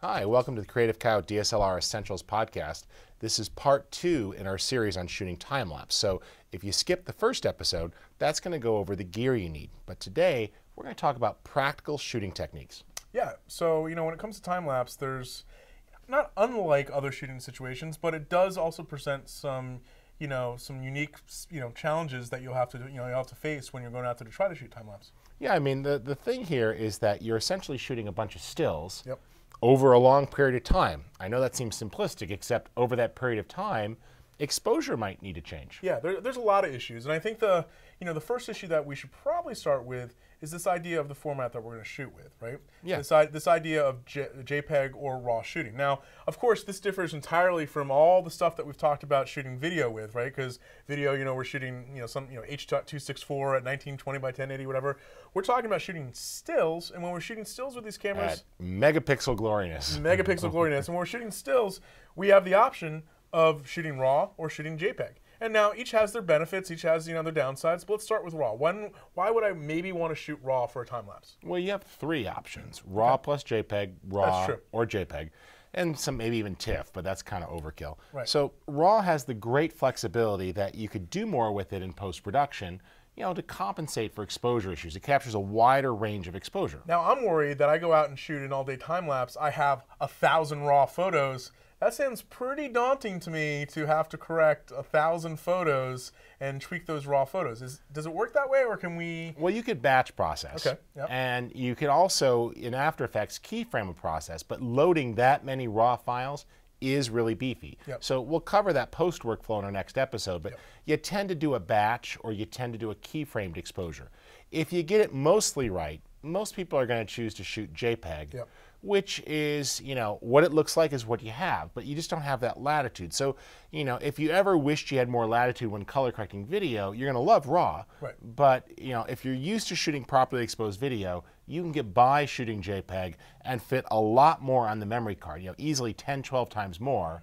Hi, welcome to the Creative Cow DSLR Essentials podcast. This is part 2 in our series on shooting time-lapse. So if you skip the first episode, that's going to go over the gear you need. But today, we're going to talk about practical shooting techniques. Yeah, so when it comes to time-lapse, there's not unlike other shooting situations, but it does also present some some unique challenges that you'll have to face when you're going out to try to shoot time-lapse. Yeah, I mean, the thing here is that you're essentially shooting a bunch of stills. Yep. Over a long period of time. I know that seems simplistic, except over that period of time, exposure might need to change. Yeah, there's a lot of issues, and I think the first issue that we should probably start with is this idea of the format that we're going to shoot with, right? Yeah. This idea of JPEG or RAW shooting. Now, of course, this differs entirely from all the stuff that we've talked about shooting video with, right? Because video, we're shooting, some H.264 at 1920 by 1080, whatever. We're talking about shooting stills, and when we're shooting stills with these cameras, at megapixel gloriness. Megapixel gloriness, and when we're shooting stills, we have the option of shooting RAW or shooting JPEG. And now each has their benefits, each has their downsides, but let's start with RAW. Why would I maybe want to shoot RAW for a time-lapse? Well, you have 3 options, RAW plus JPEG, RAW or JPEG, and some maybe even TIFF, but that's kind of overkill. Right. So RAW has the great flexibility that you could do more with it in post-production, to compensate for exposure issues. It captures a wider range of exposure. Now I'm worried that I go out and shoot an all-day time-lapse, I have 1,000 RAW photos. That sounds pretty daunting to me to have to correct 1,000 photos and tweak those RAW photos. Does it work that way, or can we? Well, you could batch process. Okay. Yep. And you could also, in After Effects, keyframe a process, but loading that many RAW files is really beefy. Yep. So we'll cover that post workflow in our next episode, but Yep. you tend to do a batch or you tend to do a keyframed exposure. If you get it mostly right, most people are going to choose to shoot JPEG. Yep. Which is, what it looks like is what you have, but you just don't have that latitude. So, if you ever wished you had more latitude when color correcting video, you're going to love RAW. Right. But, if you're used to shooting properly exposed video, you can get by shooting JPEG and fit a lot more on the memory card, easily 10, 12 times more.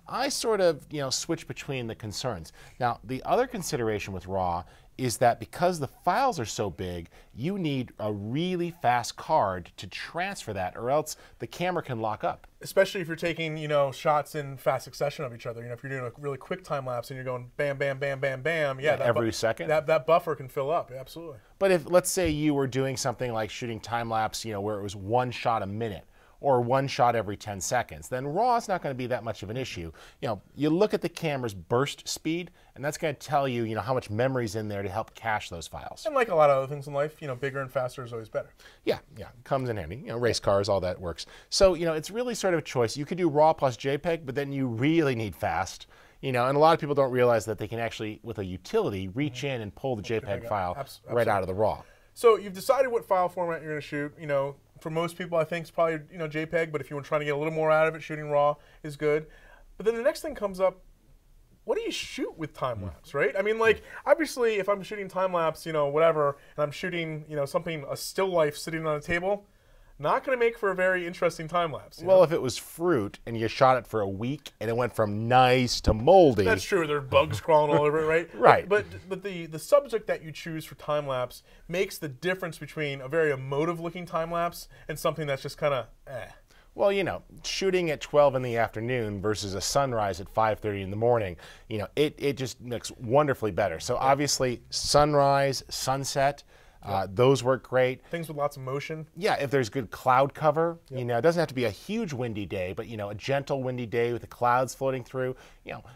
I sort of, switch between the concerns. Now, the other consideration with RAW is that because the files are so big, you need a really fast card to transfer that, or else the camera can lock up. Especially if you're taking, shots in fast succession of each other. If you're doing a really quick time lapse and you're going bam, bam, bam, bam, bam. Yeah, every second. That buffer can fill up. Absolutely. But if, let's say, you were doing something like shooting time lapse, where it was 1 shot a minute, or 1 shot every 10 seconds, then RAW is not going to be that much of an issue. You look at the camera's burst speed, and that's going to tell you, how much memory's in there to help cache those files. And like a lot of other things in life, bigger and faster is always better. Yeah, comes in handy. Race cars, all that works. So, it's really sort of a choice. You could do RAW plus JPEG, but then you really need fast. And a lot of people don't realize that they can actually, with a utility, reach in and pull the JPEG file right out of the RAW. So you've decided what file format you're going to shoot. For most people, I think it's probably JPEG, but if you want to try to get a little more out of it, shooting RAW is good. But then the next thing comes up, what do you shoot with time-lapse, right? I mean, obviously, if I'm shooting time-lapse, whatever, and I'm shooting, a still life sitting on a table, not going to make for a very interesting time-lapse. Well, if it was fruit and you shot it for a week and it went from nice to moldy. That's true. There's bugs crawling all over it, right? Right. But the subject that you choose for time-lapse makes the difference between a very emotive-looking time-lapse and something that's just kind of eh. Well, shooting at 12 in the afternoon versus a sunrise at 5:30 in the morning, it just makes wonderfully better. So obviously, sunrise, sunset, those work great. Things with lots of motion. Yeah, if there's good cloud cover, it doesn't have to be a huge windy day, but a gentle windy day with the clouds floating through,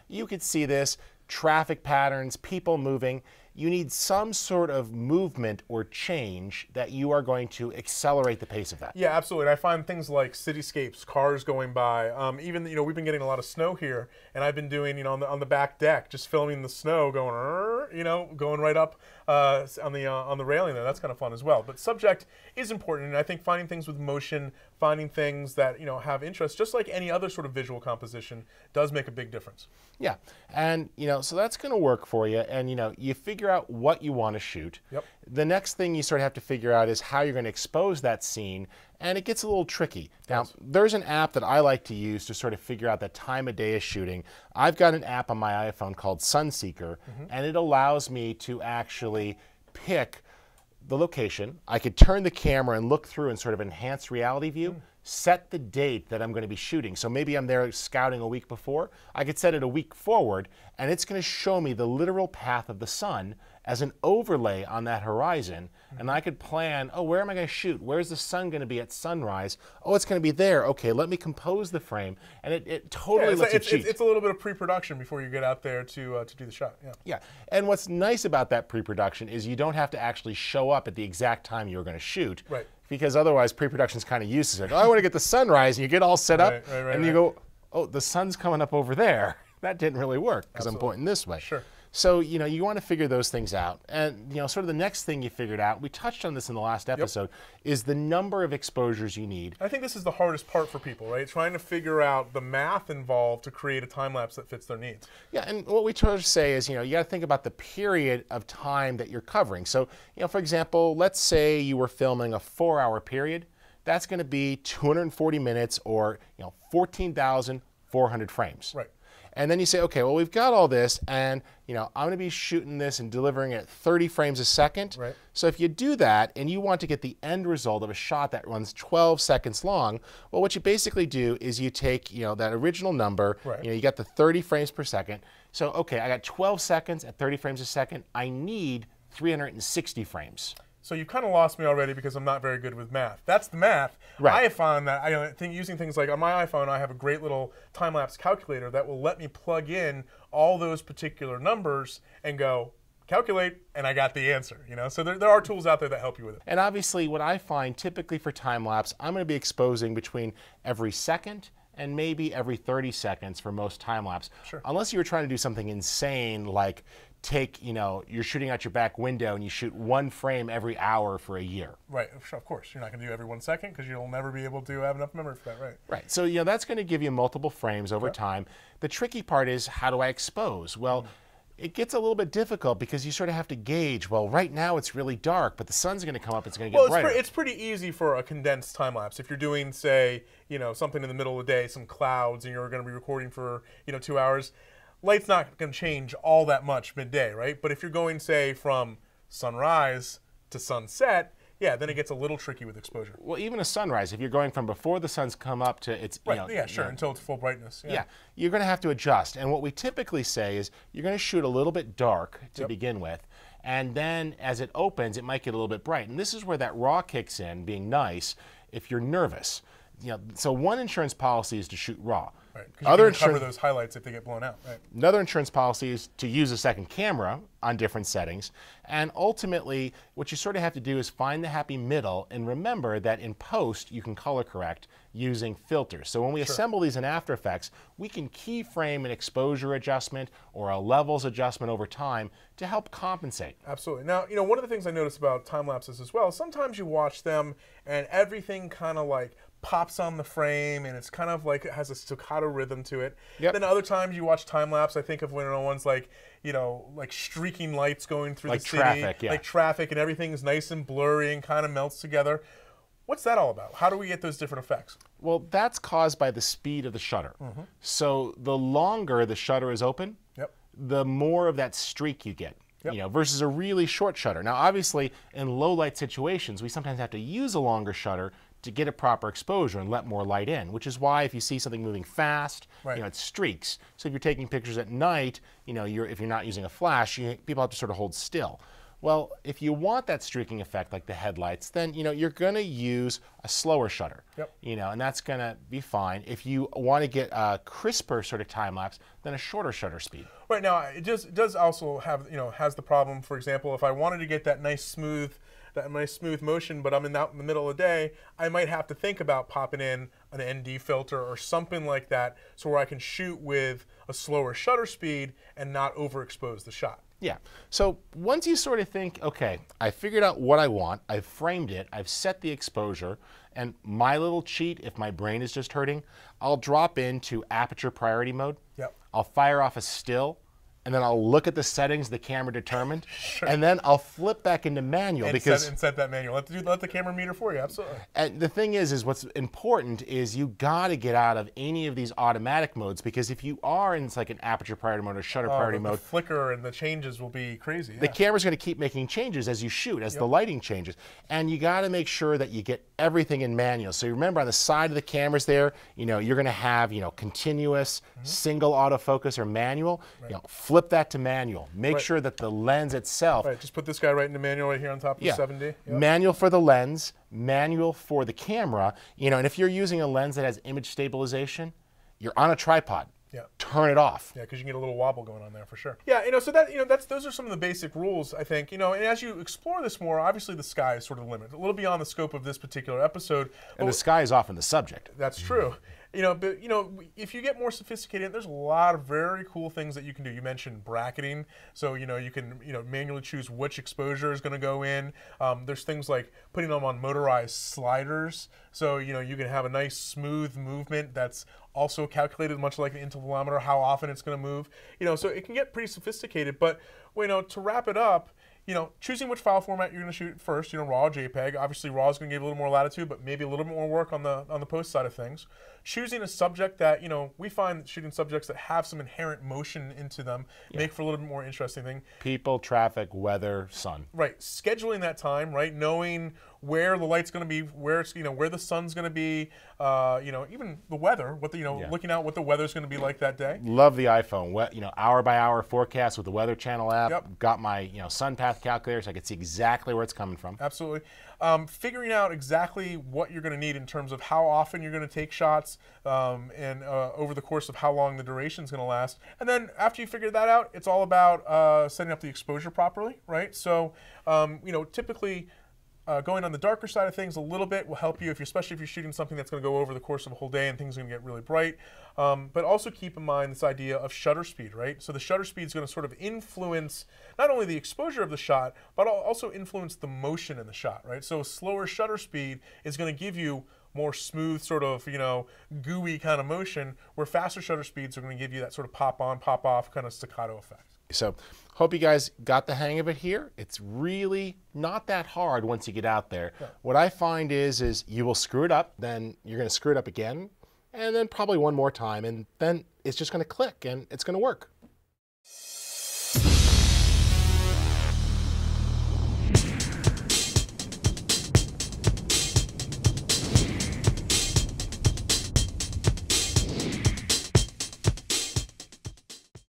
you could see this, traffic patterns, people moving. You need some sort of movement or change that you are going to accelerate the pace of that. Yeah, absolutely. And I find things like cityscapes, cars going by, even we've been getting a lot of snow here, and I've been doing on the back deck, just filming the snow going, going right up on the railing there. That's kind of fun as well. But subject is important, and I think finding things with motion, finding things that have interest, just like any other sort of visual composition, does make a big difference. Yeah, and so that's going to work for you, and you figure out what you want to shoot. Yep. The next thing you sort of have to figure out is how you're going to expose that scene, and it gets a little tricky. Now, there's an app that I like to use to sort of figure out the time of day of shooting. I've got an app on my iPhone called Sunseeker, and it allows me to actually pick the location. I could turn the camera and look through in sort of enhanced reality view set the date that I'm going to be shooting. So maybe I'm there scouting a week before. I could set it a week forward, and it's going to show me the literal path of the sun as an overlay on that horizon. And I could plan, oh, where am I going to shoot? Where's the sun going to be at sunrise? Oh, it's going to be there. Okay, let me compose the frame. And it totally lets you cheat. It's a little bit of pre-production before you get out there to do the shot. Yeah. Yeah, and what's nice about that pre-production is you don't have to actually show up at the exact time you're going to shoot. Right. Because otherwise pre-production is kind of useless. Like, oh, I want to get the sunrise, and you get all set up, and you go, oh, the sun's coming up over there. That didn't really work because I'm pointing this way. Sure. So, you know, you want to figure those things out. And, you know, sort of the next thing you figured out, we touched on this in the last episode, is the number of exposures you need. I think this is the hardest part for people, right? Trying to figure out the math involved to create a time lapse that fits their needs. Yeah, and what we try to say is, you know, you got to think about the period of time that you're covering. So, you know, for example, let's say you were filming a 4-hour period. That's going to be 240 minutes or, you know, 14,400 frames. Right. And then you say, okay, well, we've got all this, and you know, I'm going to be shooting this and delivering at 30 frames a second. Right. So if you do that, and you want to get the end result of a shot that runs 12 seconds long, well, what you basically do is you take, you know, that original number, you know, you got the 30 frames per second. So, okay, I got 12 seconds at 30 frames a second. I need 360 frames. So you kind of lost me already because I'm not very good with math. That's the math. Right. I have found that I think using things like on my iPhone, I have a great little time-lapse calculator that will let me plug in all those particular numbers and go, calculate, and I got the answer. You know, so there are tools out there that help you with it. And obviously, what I find typically for time-lapse, I'm going to be exposing between every second and maybe every 30 seconds for most time-lapse. Sure. Unless you were trying to do something insane like take, you know, you're shooting out your back window and you shoot 1 frame every hour for a year. Right, of course. You're not going to do every 1 second because you'll never be able to have enough memory for that, right? Right, so, you know, that's going to give you multiple frames over time. The tricky part is, how do I expose? Well, it gets a little bit difficult because you sort of have to gauge, well, right now it's really dark, but the sun's going to come up, it's going to get brighter. It's pretty easy for a condensed time lapse. If you're doing, say, you know, something in the middle of the day, some clouds, and you're going to be recording for, you know, 2 hours, light's not going to change all that much midday, right? But if you're going, say, from sunrise to sunset, yeah, then it gets a little tricky with exposure. Well, even a sunrise, if you're going from before the sun's come up to its, right, you know, yeah, sure, until it's full brightness. Yeah, you're going to have to adjust. And what we typically say is you're going to shoot a little bit dark to begin with, and then as it opens, it might get a little bit bright. And this is where that raw kicks in, being nice, if you're nervous. You know, so one insurance policy is to shoot raw. Right, because you can cover those highlights if they get blown out. Right. Another insurance policy is to use a second camera on different settings. And ultimately, what you sort of have to do is find the happy middle and remember that in post, you can color correct using filters. So when we assemble these in After Effects, we can keyframe an exposure adjustment or a levels adjustment over time to help compensate. Absolutely. Now, you know, one of the things I notice about time lapses as well, sometimes you watch them and everything kind of like pops on the frame and it's kind of like it has a staccato rhythm to it. Then other times you watch time lapse, I think of when one's like, you know, like streaking lights going through like the city, traffic, like traffic, and everything's nice and blurry and kind of melts together. What's that all about? How do we get those different effects? Well, that's caused by the speed of the shutter. So the longer the shutter is open, the more of that streak you get. You know, versus a really short shutter. Now, obviously, in low light situations, we sometimes have to use a longer shutter to get a proper exposure and let more light in, which is why if you see something moving fast, you know, it streaks. So if you're taking pictures at night, you know, if you're not using a flash, people have to sort of hold still. Well, if you want that streaking effect like the headlights, then, you know, you're going to use a slower shutter. You know, and that's going to be fine. If you want to get a crisper sort of time lapse, then a shorter shutter speed. Right, now, it does also have, you know, has the problem, for example, if I wanted to get that nice smooth motion, but I'm out in the middle of the day, I might have to think about popping in an ND filter or something like that, so where I can shoot with a slower shutter speed and not overexpose the shot. Yeah. So once you sort of think, okay, I figured out what I want, I've framed it, I've set the exposure, and my little cheat, if my brain is just hurting, I'll drop into aperture priority mode. I'll fire off a still, and then I'll look at the settings the camera determined, and then I'll flip back into manual and set that manual. Let the camera meter for you. Absolutely. And the thing is what's important is you got to get out of any of these automatic modes, because if you are in like an aperture priority mode or shutter priority mode, the flicker and the changes will be crazy. Yeah. The camera's going to keep making changes as you shoot, as the lighting changes, and you got to make sure that you get everything in manual. So you remember on the side of the cameras there, you're going to have continuous, single autofocus or manual. Flip that to manual. Make sure that the lens itself. Right. Just put this guy right into manual right here on top of the 7D. Yep. Manual for the lens, manual for the camera. And if you're using a lens that has image stabilization, you're on a tripod. Yeah. Turn it off. Yeah, because you can get a little wobble going on there for sure. Yeah, so that those are some of the basic rules, I think. And as you explore this more, obviously the sky is sort of the limit, a little beyond the scope of this particular episode. And the sky is often the subject. That's true. But if you get more sophisticated, there's a lot of very cool things that you can do. You mentioned bracketing, so you can manually choose which exposure is going to go in. There's things like putting them on motorized sliders, so you can have a nice smooth movement that's also calculated, much like an intervalometer, how often it's going to move. So it can get pretty sophisticated. But to wrap it up, choosing which file format you're going to shoot first, RAW or JPEG. Obviously, RAW is going to give a little more latitude, but maybe a little bit more work on the post side of things. Choosing a subject that, we find that shooting subjects that have some inherent motion into them make for a little bit more interesting thing. People, traffic, weather, sun. Right. Scheduling that time, right? Knowing where the light's going to be, where it's, where the sun's going to be, even the weather, looking out what the weather's going to be like that day. Love the iPhone. Hour by hour forecast with the Weather Channel app. Yep. Got my, sun path calculator so I can see exactly where it's coming from. Absolutely. Figuring out exactly what you're going to need in terms of how often you're going to take shots and over the course of how long the duration is going to last. And then after you figure that out, it's all about setting up the exposure properly, right? So, typically going on the darker side of things a little bit will help you, especially if you're shooting something that's going to go over the course of a whole day and things are going to get really bright. But also keep in mind this idea of shutter speed, right? So the shutter speed is going to sort of influence not only the exposure of the shot, but also influence the motion in the shot, right? So a slower shutter speed is going to give you more smooth sort of, gooey kind of motion, where faster shutter speeds are going to give you that sort of pop on, pop off kind of staccato effect. So hope you guys got the hang of it here. It's really not that hard once you get out there. Yeah. What I find is you will screw it up, then you're going to screw it up again, and then probably one more time, and then it's just going to click and it's going to work.